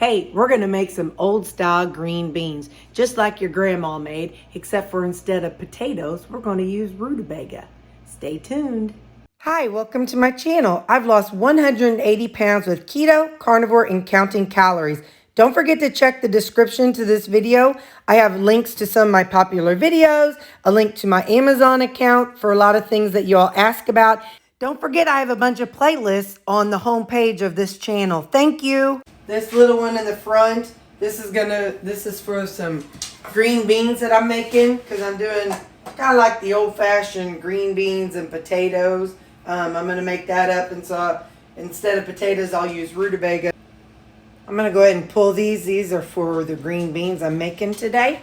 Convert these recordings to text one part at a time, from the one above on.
Hey, we're going to make some old style green beans, just like your grandma made, except for instead of potatoes, we're going to use rutabaga. Stay tuned. Hi, welcome to my channel. I've lost 180 pounds with keto, carnivore, and counting calories. Don't forget to check the description to this video. I have links to some of my popular videos, a link to my Amazon account for a lot of things that you all ask about. Don't forget I have a bunch of playlists on the home page of this channel. Thank you. This little one in the front, this is for some green beans that I'm making, because I'm doing kind of like the old-fashioned green beans and potatoes. I'm going to make that up, and so instead of potatoes, I'll use rutabaga. I'm going to go ahead and pull these. These are for the green beans I'm making today.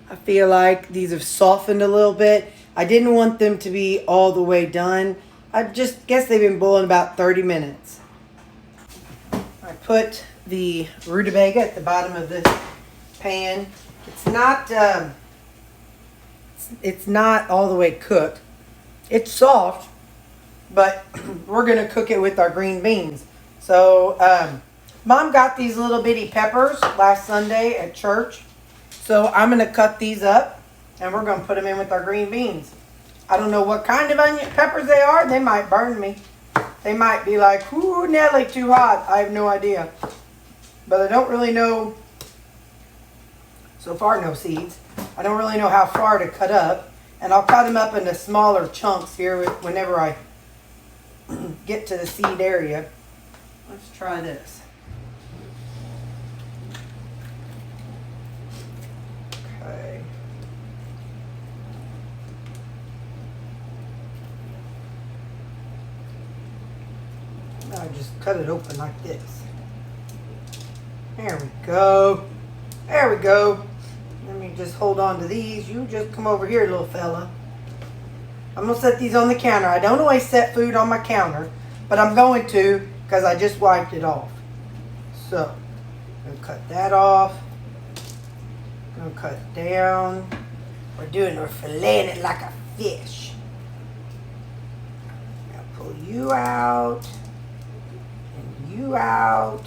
I feel like these have softened a little bit. I didn't want them to be all the way done. I just guess they've been boiling about 30 minutes. I put the rutabaga at the bottom of this pan. It's not all the way cooked. It's soft, but we're going to cook it with our green beans. So Mom got these little bitty peppers last Sunday at church. So I'm going to cut these up and we're going to put them in with our green beans. I don't know what kind of onion peppers they are. They might burn me. They might be like, ooh, Nelly, too hot. I have no idea. But I don't really know. So far, no seeds. I don't really know how far to cut up. And I'll cut them up into smaller chunks here whenever I get to the seed area. Let's try this. Okay. I just cut it open like this. There we go. There we go. Let me just hold on to these. You just come over here, little fella. I'm going to set these on the counter. I don't always set food on my counter, but I'm going to because I just wiped it off. So, I'm going to cut that off. I'm going to cut down. We're filleting it like a fish. I'll pull you out. And you out.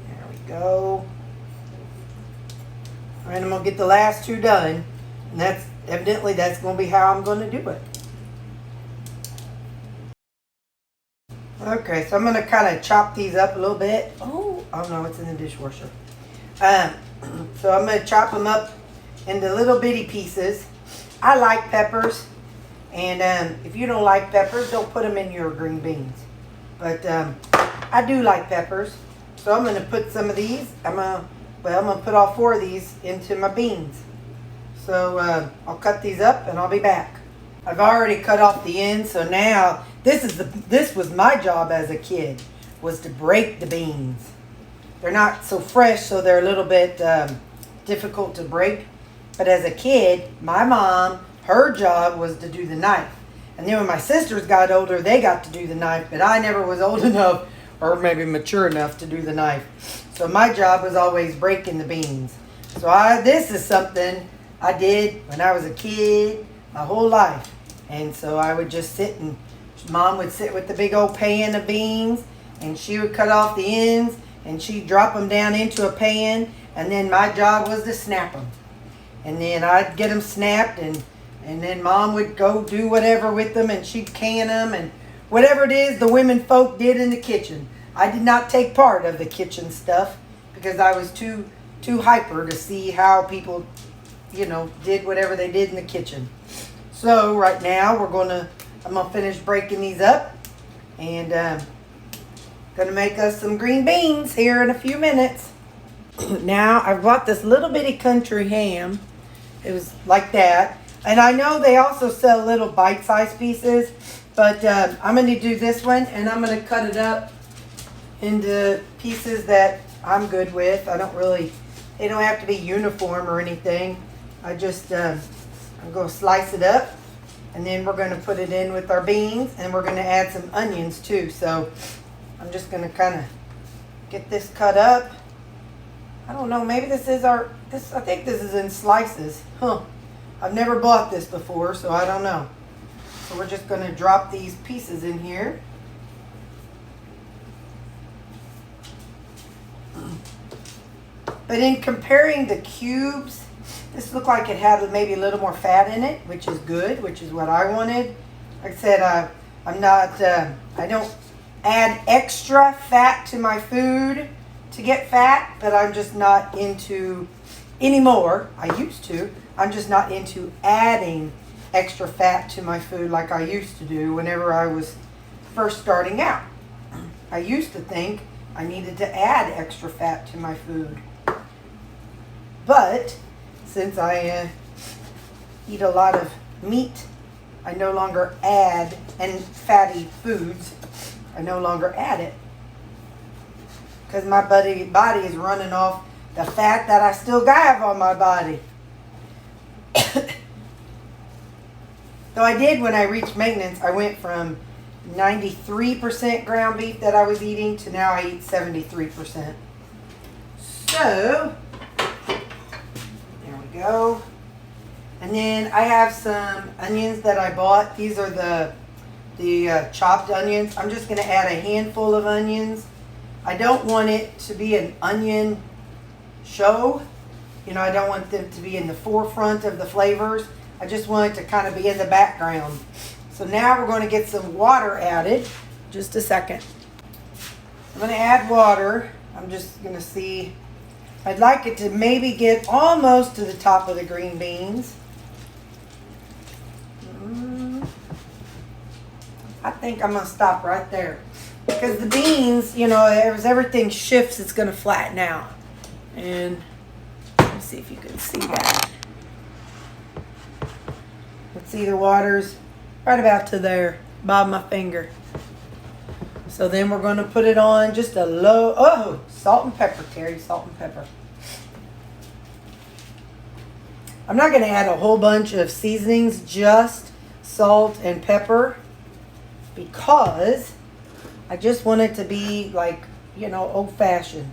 There we go. All right, I'm going to get the last two done. And that's going to be how I'm going to do it. Okay, so I'm going to kind of chop these up a little bit. Oh no, it's in the dishwasher. So I'm going to chop them up into little bitty pieces. I like peppers. And if you don't like peppers, don't put them in your green beans. But I do like peppers. So I'm going to put some of these. I'm going to put all four of these into my beans. So I'll cut these up and I'll be back. I've already cut off the ends, so now this was my job as a kid, was to break the beans. They're not so fresh, so they're a little bit difficult to break. But as a kid, my mom, her job was to do the knife. And then when my sisters got older, they got to do the knife, but I never was old enough or maybe mature enough to do the knife. So my job was always breaking the beans. So this is something I did when I was a kid, my whole life. And so I would just sit, and Mom would sit with the big old pan of beans, and she would cut off the ends, and she'd drop them down into a pan, and then my job was to snap them. And then I'd get them snapped, and then Mom would go do whatever with them, and she'd can them, and whatever it is the women folk did in the kitchen. I did not take part of the kitchen stuff because I was too hyper to see how people, did whatever they did in the kitchen. So right now I'm gonna finish breaking these up, and gonna make us some green beans here in a few minutes. Now I've bought this little bitty country ham. It was like that, and I know they also sell little bite-sized pieces, but I'm gonna do this one, and I'm gonna cut it up into pieces that I'm good with. They don't have to be uniform or anything. I'm going to slice it up, and then we're going to put it in with our beans, and we're going to add some onions too. So I'm just going to kind of get this cut up. I don't know, maybe I think this is in slices. I've never bought this before, so I don't know. So we're just going to drop these pieces in here. But in comparing the cubes, this looked like it had maybe a little more fat in it, which is good, which is what I wanted. Like I said, I don't add extra fat to my food to get fat, but I'm just not into anymore. I used to. I'm just not into adding extra fat to my food like I used to do whenever I was first starting out. I used to think I needed to add extra fat to my food. But since I eat a lot of meat, I no longer add, and fatty foods, I no longer add it. Because my body is running off the fat that I still have on my body. So I did, when I reached maintenance, I went from 93% ground beef that I was eating to now I eat 73%. So, there we go. And then I have some onions that I bought. These are the chopped onions. I'm just going to add a handful of onions. I don't want it to be an onion show. You know, I don't want them to be in the forefront of the flavors. I just want it to kind of be in the background. So now we're going to get some water added. Just a second. I'm going to add water. I'm just going to see. I'd like it to maybe get almost to the top of the green beans. I think I'm going to stop right there. Because the beans, you know, as everything shifts, it's going to flatten out. And let's see if you can see that. Let's see, the water's right about to there, bottom of my finger. So then we're going to put it on just a low, salt and pepper, Terry, salt and pepper. I'm not going to add a whole bunch of seasonings, just salt and pepper, because I just want it to be like, you know, old-fashioned.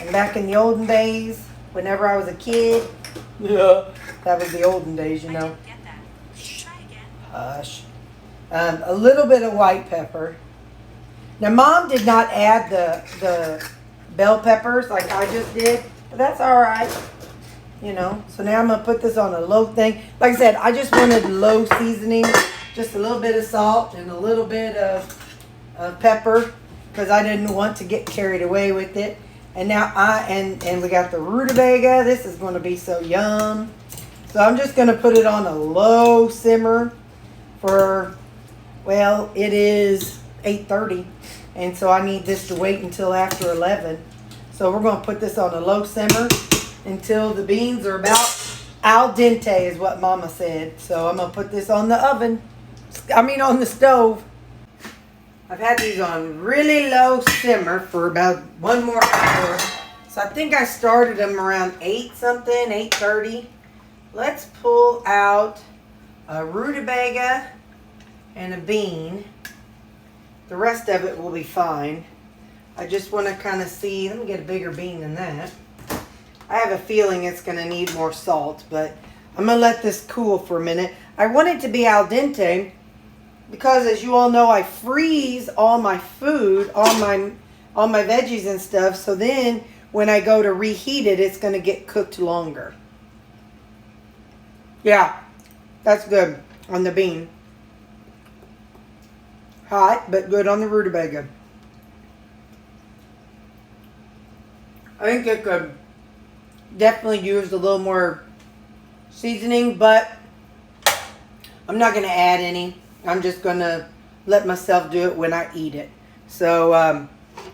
And back in the olden days, whenever I was a kid, yeah, that was the olden days, you know. Hush. A little bit of white pepper. Now, Mom did not add the bell peppers like I just did, but that's all right. You know, so now I'm going to put this on a low thing. Like I said, I just wanted low seasoning, just a little bit of salt and a little bit of pepper, because I didn't want to get carried away with it. And now and we got the rutabaga. This is going to be so yum. So I'm just going to put it on a low simmer for, well, it is 8:30, and so I need this to wait until after 11. So we're going to put this on a low simmer until the beans are about al dente, is what Mama said. So I'm going to put this on the oven. On the stove. I've had these on really low simmer for about 1 more hour. So I think I started them around 8 something, 8:30. Let's pull out a rutabaga and a bean. The rest of it will be fine. I just want to kind of see. Let me get a bigger bean than that. I have a feeling it's going to need more salt, but I'm going to let this cool for a minute. I want it to be al dente because, as you all know, I freeze all my food, all my veggies and stuff, so then when I go to reheat it, it's going to get cooked longer. Yeah, that's good on the bean. Hot, but good on the rutabaga. I think it could definitely use a little more seasoning, but I'm not going to add any. I'm just going to let myself do it when I eat it. So,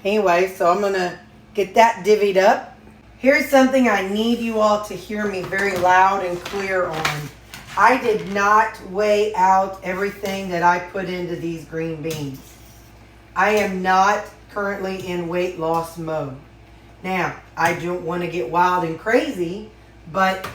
anyway, so I'm going to get that divvied up. Here's something I need you all to hear me very loud and clear on. I did not weigh out everything that I put into these green beans. I am not currently in weight loss mode. Now, I don't want to get wild and crazy, but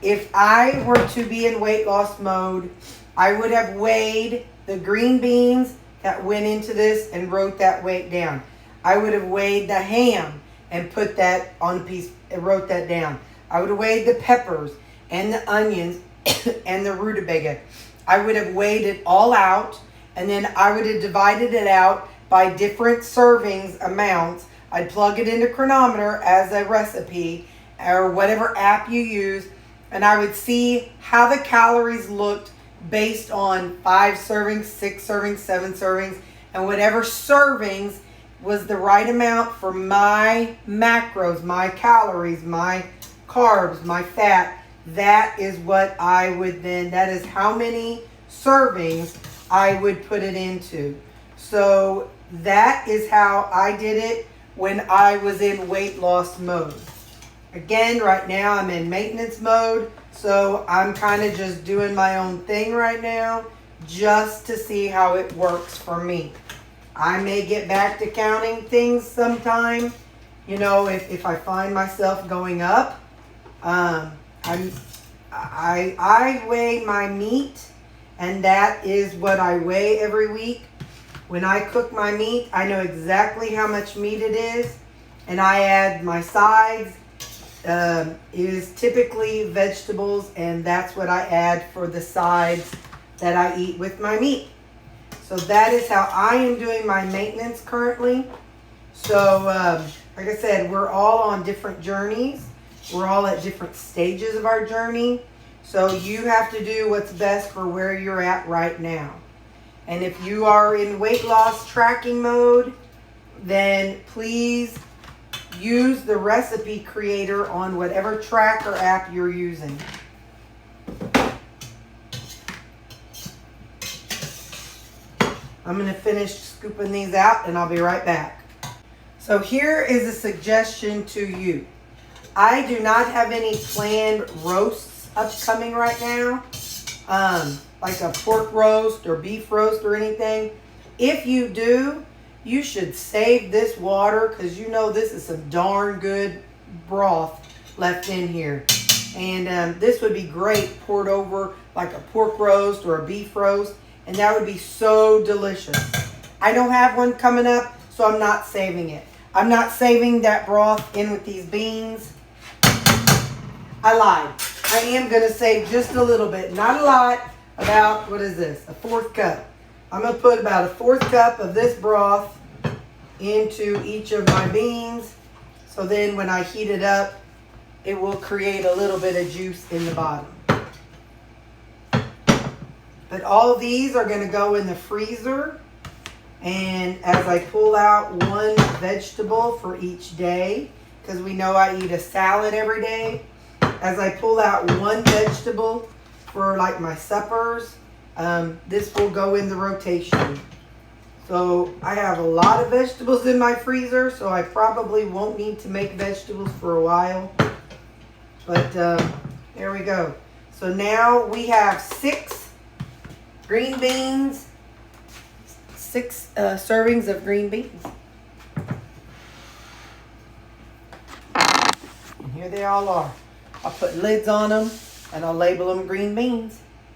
if I were to be in weight loss mode, I would have weighed the green beans that went into this and wrote that weight down. I would have weighed the ham and put that on a piece and wrote that down. I would have weighed the peppers and the onions and the rutabaga. I would have weighed it all out, and then I would have divided it out by different servings amounts. I'd plug it into Cronometer as a recipe, or whatever app you use, and I would see how the calories looked based on 5 servings, 6 servings, 7 servings, and whatever servings was the right amount for my macros, my calories, my carbs, my fat. That is what I would then, that is how many servings I would put it into. So that is how I did it when I was in weight loss mode. Again, right now I'm in maintenance mode, so I'm kind of just doing my own thing right now just to see how it works for me. I may get back to counting things sometime, you know, if I find myself going up. I weigh my meat, and that is what I weigh every week. When I cook my meat, I know exactly how much meat it is, and I add my sides. It is typically vegetables, and that's what I add for the sides that I eat with my meat. So that is how I am doing my maintenance currently. So like I said, we're all on different journeys. We're all at different stages of our journey. So you have to do what's best for where you're at right now. And if you are in weight loss tracking mode, then please use the recipe creator on whatever tracker app you're using. I'm going to finish scooping these out and I'll be right back. So here is a suggestion to you. I do not have any planned roasts upcoming right now, like a pork roast or beef roast or anything. If you do, you should save this water because you know this is some darn good broth left in here. And this would be great poured over like a pork roast or a beef roast, and that would be so delicious. I don't have one coming up, so I'm not saving it. I'm not saving that broth in with these beans. I lied. I am going to save just a little bit, not a lot, about, what is this, a 1/4 cup. I'm going to put about a 1/4 cup of this broth into each of my beans. So then when I heat it up, it will create a little bit of juice in the bottom. But all these are going to go in the freezer. And as I pull out one vegetable for each day, because we know I eat a salad every day, as I pull out one vegetable for like my suppers, this will go in the rotation. So I have a lot of vegetables in my freezer, so I probably won't need to make vegetables for a while. But there we go. So now we have 6 green beans, 6 servings of green beans. And here they all are. I'll put lids on them and I'll label them green beans.